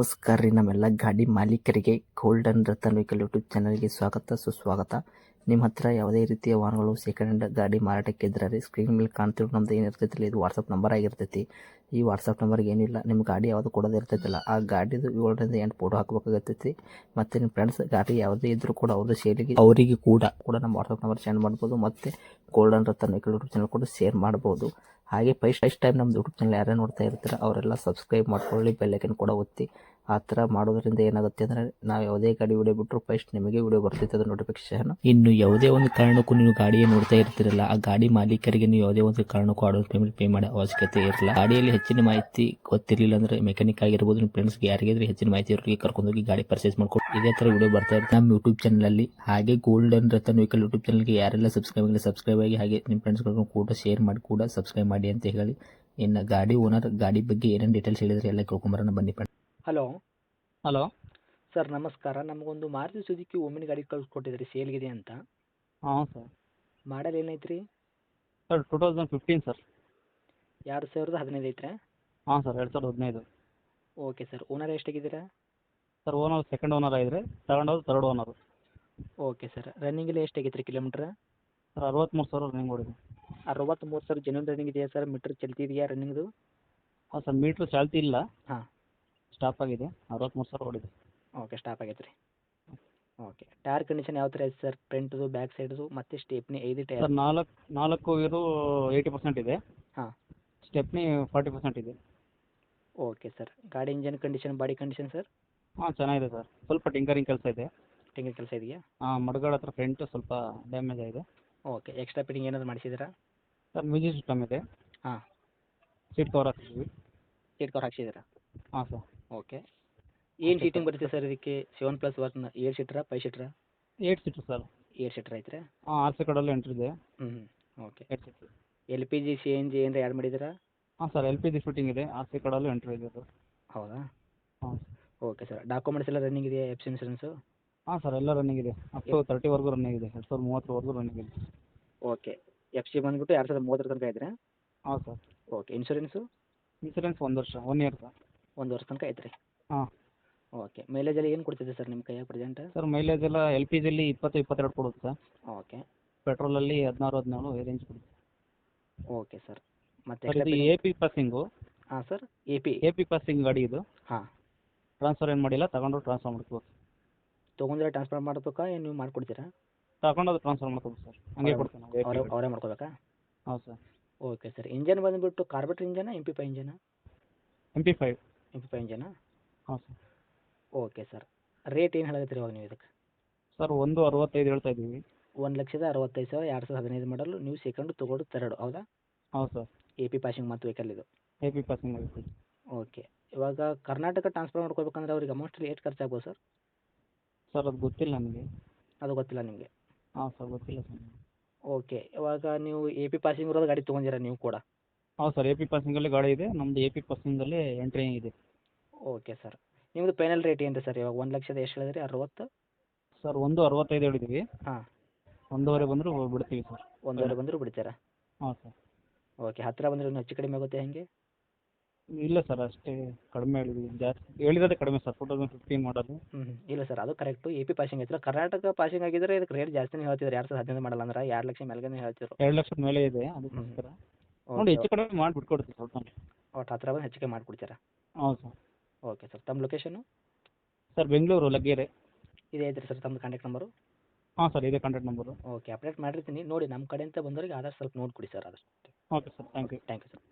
ನಮಸ್ಕಾರ ರೀ ನಮ್ಮೆಲ್ಲ ಗಾಡಿ ಮಾಲೀಕರಿಗೆ ಗೋಲ್ಡನ್ ರತನ್ ವೆಹಿಕಲ್ ಯೂಟ್ಯೂಬ್ ಚಾನಲ್ಗೆ ಸ್ವಾಗತ ಸುಸ್ವಾಗತ. ನಿಮ್ಮ ಹತ್ರ ಯಾವುದೇ ರೀತಿಯ ವಾಹನಗಳು ಸೆಕೆಂಡ್ ಹ್ಯಾಂಡ್ ಗಾಡಿ ಮಾರಾಟಕ್ಕೆ ಇದ್ರೆ ರೀ ಸ್ಕ್ರೀನ್ ಮೇಲೆ ಕಾಣ್ತಿರೋ ನಮ್ದು ಏನಿರ್ತೈತಿಲ್ಲ ಇದು ವಾಟ್ಸಪ್ ನಂಬರ್ ಆಗಿರ್ತೈತಿ. ಈ ವಾಟ್ಸಪ್ ನಂಬರ್ಗೆ ಏನಿಲ್ಲ ನಿಮ್ಮ ಗಾಡಿ ಯಾವುದು ಕೊಡೋದು ಇರ್ತೈತಿಲ್ಲ ಆ ಗಾಡಿದು 7ರಿಂದ 8 ಫೋಟೋ ಹಾಕಬೇಕಾಗತ್ತೈತಿ. ಮತ್ತು ನಿಮ್ಮ ಫ್ರೆಂಡ್ಸ್ ಗಾಡಿ ಯಾವುದೇ ಇದ್ರೂ ಕೂಡ ಅವ್ರದ್ದು ಸೇಲಿಗೆ ಅವರಿಗೆ ಕೂಡ ನಮ್ಮ ವಾಟ್ಸಪ್ ನಂಬರ್ ಸೆಂಡ್ ಮಾಡ್ಬೋದು. ಮತ್ತು golden Ratan vehicle YouTube channel ಕೂಡ ಶೇರ್ ಮಾಡ್ಬೋದು. ಹಾಗೆ ಫಸ್ಟ್ ಟೈಮ್ ನಮ್ಮ ಯೂಟ್ಯೂಬ್ ಚಾನಲ್ ಯಾರೇ ನೋಡ್ತಾ ಇರ್ತಾರೆ ಅವರೆಲ್ಲ ಸಬ್ಸ್ಕ್ರೈಬ್ ಮಾಡ್ಕೊಳ್ಳಿ, ಬೆಲ್ ಐಕನ್ ಕೂಡ ಒತ್ತಿ. ಆ ಥರ ಮಾಡೋದ್ರಿಂದ ಏನಾಗುತ್ತೆ ಅಂದರೆ ನಾವು ಯಾವುದೇ ಗಾಡಿ ವಿಡಿಯೋ ಬಿಟ್ಟರು ಫಸ್ಟ್ ನಿಮಗೆ ವಿಡಿಯೋ ಬರ್ತೈತೆ ಅದು ನೋಟಿಫಿಕೇಶನ್. ಇನ್ನು ಯಾವುದೇ ಒಂದು ಕಾರಣಕ್ಕೂ ನೀವು ಗಾಡಿயை ನೋಡ್ತಾ ಇರ್ತಿರಲ್ಲ ಆ ಗಾಡಿ ಮಾಲೀಕರಿಗೆ ನೀವು ಯಾವುದೇ ಒಂದು ಕಾರಣಕ್ಕೂ ಅಡ್ವಾನ್ಸ್ ಪೇಮೆಂಟ್ ಪೇ ಮಾಡೋ ಅವಶ್ಯಕತೆ ಇರಲ್ಲ. ಗಾಡಿಯಲ್ಲಿ ಹೆಚ್ಚಿನ ಮಾಹಿತಿ ಗೊತ್ತಿರಲಿಲ್ಲ ಅಂದರೆ ಮೆಕ್ಯಾನಿಕ್ ಆಗಿರ್ಬೋದು, ನಿಮ್ಮ ಫ್ರೆಂಡ್ಸ್ಗೆ ಯಾರಿಗಾದ್ರೆ ಹೆಚ್ಚಿನ ಮಾಹಿತಿ ಇರೋರಿಗೆ ಕರ್ಕೊಂಡೋಗಿ ಗಾಡಿ ಪರ್ಚೇಸ್ ಮಾಡ್ಕೊಂಡು ಇದೇ ಥರ ವಿಡಿಯೋ ಬರ್ತಾ ಇರುತ್ತೆ ನಮ್ಮ ಯೂಟ್ಯೂಬ್ ಚಾನಲಲ್ಲಿ. ಹಾಗೆ ಗೋಲ್ಡನ್ ರತನ್ ವೆಹಿಕಲ್ ಯೂಟ್ಯೂಬ್ ಚಾನಲ್ಗೆ ಯಾರೆಲ್ಲ ಸಬ್ಸ್ಕ್ರೈಬ್ ಆಗಿ ಹಾಗೆ ನಿಮ್ಮ ಫ್ರೆಂಡ್ಸ್ಗಳನ್ನು ಕೂಡ ಶೇರ್ ಮಾಡಿ ಕೂಡ ಸಬ್ಸ್ಕ್ರೈಬ್ ಮಾಡಿ ಅಂತ ಹೇಳಿ. ಇನ್ನು ಗಾಡಿ ಓನರ್ ಗಾಡಿ ಬಗ್ಗೆ ಏನೇನು ಡೀಟೇಲ್ಸ್ ಹೇಳಿದ್ರೆ ಎಲ್ಲ ಕೇಳ್ಕೊಂಬರೋಣ ಬನ್ನಿ. ಹಲೋ ಸರ್ ನಮಸ್ಕಾರ. ನಮಗೊಂದು ಮಾರುತಿ ಸುಜುಕಿ ಓಮಿನಿ ಗಾಡಿ ಕಳ್ಸಿಕೊಟ್ಟಿದ್ರಿ ಸೇಲ್ಗಿದೆ ಅಂತ. ಹಾಂ ಸರ್. ಮಾಡಲ್ ಏನೈತ್ರಿ? Sir 2015 sir. 2015 ಐತ್ರಾ? ಹಾಂ ಸರ್ 2015. Okay sir. ಓನರ್ ಎಷ್ಟಾಗಿದ್ದೀರಾ? ಸರ್ ಓನರ್ ಸೆಕೆಂಡ್ ಓನರ್ ಆಗಿದ್ರೆ ತಗೊಂಡವ್ರು ಥರ್ಡ್ ಓನರು. Okay sir. ರನ್ನಿಂಗಲ್ಲಿ ಎಷ್ಟಾಗೈತ್ರಿ ಕಿಲೋಮೀಟ್ರ್? ಸರ್ 63,000 ರನ್ನಿಂಗ್ ಓಡಿದೆ. 63,000 ಜೆನ್ಯೂನ್ ರನ್ನಿಂಗ್ ಇದೆಯಾ ಸರ್? ಮೀಟ್ರ್ ಚಲ್ತಿದೆಯಾ ರನ್ನಿಂಗ್ದು? ಹಾಂ ಸರ್ ಮೀಟ್ರ್ ಚಾಲ್ತಿ ಇಲ್ಲ, ಹಾಂ ಸ್ಟಾಪ್ ಆಗಿದೆ. 63,000 ಓಡಿದೆ. ಓಕೆ ಸ್ಟಾಪ್ ಆಗೈತೆ ರೀ. ಓಕೆ ಟೈರ್ ಕಂಡೀಷನ್ ಯಾವ ಥರ ಐತೆ ಸರ್? ಫ್ರಂಟ್ದು ಬ್ಯಾಕ್ ಸೈಡ್ದು ಮತ್ತು ಸ್ಟೇಪ್ನಿ 5 ಟೈರ್? ಸರ್ ನಾಲ್ಕು ಇದು 80% ಇದೆ. ಹಾಂ. ಸ್ಟೆಪ್ನಿ 40% ಇದೆ. Okay sir. ಗಾಡಿ engine condition body condition sir? ಹಾಂ ಚೆನ್ನಾಗಿದೆ ಸರ್. ಸ್ವಲ್ಪ ಟಿಂಕರಿಂಗ್ ಕೆಲಸ ಇದೆ. ಟಿಂಕರ್ ಕೆಲಸ ಇದೆಯಾ? ಹಾಂ ಮಡ್ಗಾಡ್ ಹತ್ರ ಫ್ರಂಟ್ ಸ್ವಲ್ಪ ಡ್ಯಾಮೇಜ್ ಆಗಿದೆ. ಓಕೆ ಎಕ್ಸ್ಟ್ರಾ ಫಿಟ್ಟಿಂಗ್ ಏನಾದರೂ ಮಾಡಿಸಿದ್ದೀರಾ? ಸರ್ ಮ್ಯೂಸಿಕ್ ಸಿಸ್ಟಮ್ ಇದೆ. ಹಾಂ. ಸೀಟ್ ಕವರ್ ಹಾಕ್ತೀವಿ. ಸೀಟ್ ಕವರ್ ಹಾಕ್ಸಿದ್ದೀರಾ? ಹಾಂ ಸರ್. ಓಕೆ ಏನು ಸೀಟಿಂಗ್ ಬರುತ್ತೆ ಸರ್ ಇದಕ್ಕೆ? 7+1 8 ಸೀಟ್ರಾ 5 ಸೀಟ್ರಾ? 8 ಸೀಟರ್ ಸರ್. 8 ಸೀಟ್ರ್ ಐತ್ರಾ? ಹಾಂ RC ಕಾರ್ಡಲ್ಲಿ ಎಂಟ್ರಿ ಇದೆ. ಓಕೆ. 8 ಸೀಟರ್. LPG CNG ಏನಾರ ಆ್ಯಡ್ ಮಾಡಿದ್ದೀರಾ? ಹಾಂ ಸರ್ LPG ಫಿಟ್ಟಿಂಗ್ ಇದೆ. RC ಕಾರ್ಡಲ್ಲೂ ಎಂಟ್ರಿ ಇದೆ ಸರ್. ಹೌದಾ? ಹಾಂ. Okay sir. ಡಾಕ್ಯುಮೆಂಟ್ಸ್ ಎಲ್ಲ ರನ್ನಿಂಗ್ ಇದೆಯಾ? FC insurance? ಹಾಂ ಸರ್ ಎಲ್ಲ ರನ್ನಿಂಗ್ ಇದೆ. ಅಪ್ ಟು 30ವರೆಗೂ ರನ್ನಿಂಗ್ ಇದೆ. 2030ವರೆಗೂ ರನ್ನಿಂಗ್ ಇದೆ. ಓಕೆ. FC ಬಂದುಬಿಟ್ಟು 2030 ತನಕ ಐತ್ರಾ? ಹಾಂ ಸರ್. ಓಕೆ. ಇನ್ಸೂರೆನ್ಸು? ಇನ್ಸೂರೆನ್ಸ್ 1 ವರ್ಷ 1 ಇಯರ್ ಸರ್. 1 ವರ್ಷ ತನಕ ಐತ್ರಿ? ಹಾಂ. ಓಕೆ. ಮೈಲೇಜಲ್ಲಿ ಏನು ಕೊಡ್ತಿದೆ ಸರ್ ನಿಮ್ಮ ಕೈಯಾಗ ಪ್ರೆಸೆಂಟ್? ಸರ್ ಮೈಲೇಜ್ ಎಲ್ಲ LPGಯಲ್ಲಿ 20-22 ಕೊಡುತ್ತೆ ಸರ್. ಓಕೆ. ಪೆಟ್ರೋಲಲ್ಲಿ 16-17 ರೇಂಜ್ ಕೊಡುತ್ತೆ. Okay sir. ಮತ್ತು ಸರ್ ಇದು AP ಪಾಸಿಂಗು. ಹಾಂ ಸರ್. AP ಪಾಸಿಂಗ್ ಗಾಡಿ ಇದು. ಹಾಂ. ಟ್ರಾನ್ಸ್ಫರ್ ಏನು ಮಾಡಿಲ್ಲ, ತಗೊಂಡು ಟ್ರಾನ್ಸ್ಫರ್ ಮಾಡ್ಕೋಬೋದು. ತೊಗೊಂಡ್ರೆ ಟ್ರಾನ್ಸ್ಫರ್ ಮಾಡಬೇಕಾ ಏನು ನೀವು ಮಾಡ್ಕೊಡ್ತೀರಾ? ತಗೊಂಡೋದು ಟ್ರಾನ್ಸ್ಫರ್ ಮಾಡ್ಕೋಬೋದು ಸರ್. ಹಂಗೆ ಕೊಡ್ತೀನಿ ನಾವು. ಅವರೇ ಮಾಡ್ಕೋಬೇಕಾ? ಹಾಂ ಸರ್. Okay sir. ಇಂಜನ್ ಬಂದುಬಿಟ್ಟು ಕಾರ್ಬೇಟ್ರ್ ಇಂಜನಾ MP5 ಇಂಜನಾ? MP5. MP5 ಇಂಜನಾ? ಹಾಂ ಸರ್. Okay sir. ರೇಟ್ ಏನು ಹೇಳಕತ್ತೀರಿ ಇವಾಗ ನೀವು ಇದಕ್ಕೆ? ಸರ್ 165 ಹೇಳ್ತಾ ಇದ್ದೀವಿ. 1,65,000 2015 ಮಾಡಲು. ನೀವು ಸೆಕೆಂಡು ತೊಗೊಂಡು ಥರ್ಡ್ ಹೌದಾ? ಹೌದು ಸರ್. AP ಪಾಸಿಂಗ್ ಮತ್ತು ವೆಹಿಕಲ್ ಇದು? AP passing vehicle. ಓಕೆ. ಇವಾಗ ಕರ್ನಾಟಕ ಟ್ರಾನ್ಸ್ಫರ್ ಮಾಡ್ಕೋಬೇಕಂದ್ರೆ ಅವ್ರಿಗೆ ಅಮೌಂಟ್ ಎಷ್ಟು ಖರ್ಚಾಗ್ಬೋದು ಸರ್? ಸರ್ ಅದು ಗೊತ್ತಿಲ್ಲ ನನಗೆ. ಅದು ಗೊತ್ತಿಲ್ಲ ನಿಮಗೆ? ಹಾಂ ಸರ್ ಗೊತ್ತಿಲ್ಲ ಸರ್. ಓಕೆ. ಇವಾಗ ನೀವು AP ಪಾಸಿಂಗ್ ಇರೋದು ಗಾಡಿ ತೊಗೊಂಡಿರಾ ನೀವು ಕೂಡ? ಹೌದು ಸರ್ AP ಪಾಸಿಂಗಲ್ಲಿ ಗಾಡಿ ಇದೆ. ನಮ್ಮದು AP ಪಾಸಿಂಗಲ್ಲಿ ಎಂಟ್ರಿ ಇದೆ. Okay sir. ನಿಮ್ಮದು ಫೈನಲ್ ರೇಟ್ ಏನು ರೀ ಸರ್ ಇವಾಗ? 1,00,000 ಎಷ್ಟು ಹೇಳಿದ್ರಿ? 60? ಸರ್ 165 ಹೇಳಿದ್ದೀವಿ. ಹಾಂ. 1.5 ಬಂದರೂ ಬಿಡ್ತೀವಿ ಸರ್. 1.5 ಬಂದರೂ ಬಿಡ್ತೀರಾ? ಹಾಂ ಸರ್. ಓಕೆ. ಹತ್ತಿರ ಬಂದರೆ ಇನ್ನೂ ಹೆಚ್ಚು ಕಡಿಮೆ ಆಗುತ್ತೆ ಹೇಗೆ? ಇಲ್ಲ ಸರ್ ಅಷ್ಟೇ ಕಡಿಮೆ ಹೇಳಿದ್ದೀವಿ. ಜಾಸ್ತಿ ಹೇಳಿರೋದೇ ಕಡಿಮೆ ಸರ್. 2015 ಮಾಡೋದು. ಇಲ್ಲ ಸರ್ ಅದು ಕರೆಕ್ಟು. AP ಪಾಸಿಂಗ್ ಐತಲ್ಲ. ಕರ್ನಾಟಕ ಪಾಸಿಂಗ್ ಆಗಿದ್ದರೆ ಇದಕ್ಕೆ ರೇಟ್ ಜಾಸ್ತಿನೇ ಹೇಳ್ತಿದ್ರು. 2015 ಮಾಡಲ್ಲ ಅಂದ್ರೆ 2,00,000 ಮೇಲ್ಗೇ ಹೇಳ್ತಿದ್ರು. 2 ಲಕ್ಷದ ಮೇಲೆ ಇದೆ ಅದಕ್ಕೋಸ್ಕರ ನೋಡಿ ಹೆಚ್ಚು ಕಡಿಮೆ ಮಾಡಿ ಬಿಟ್ಕೊಡ್ತೀವಿ ಸ್ವಲ್ಪ. ಒಟ್ಟು ಹತ್ತಿರ ಬಂದು ಹೆಚ್ಚಿಗೆ ಮಾಡಿಕೊಡ್ತೀರಾ? ಹೌದು ಸರ್. Okay sir. ತಮ್ಮ ಲೊಕೇಶನು? ಸರ್ ಬೆಂಗಳೂರು ಲಗ್ಗೆರೆ. ಇದೇ ಐತ್ರಿ ಸರ್ ತಮ್ಮದು ಕಾಂಟ್ಯಾಕ್ಟ್ ನಂಬರು? ಹಾಂ ಸರ್ ಇದೇ ಕಾಂಟ್ಯಾಕ್ಟ್ ನಂಬರು. ಓಕೆ. ಅಪ್ಡೇಟ್ ಮಾಡಿರ್ತೀನಿ ನೋಡಿ. ನಮ್ಮ ಕಡೆಯಿಂದ ಬಂದವರಿಗೆ ಆದಷ್ಟು ಸ್ವಲ್ಪ ನೋಡಿ ಕೊಡಿ ಸರ್ ಆದಷ್ಟು. Okay sir thank you. Thank you sir.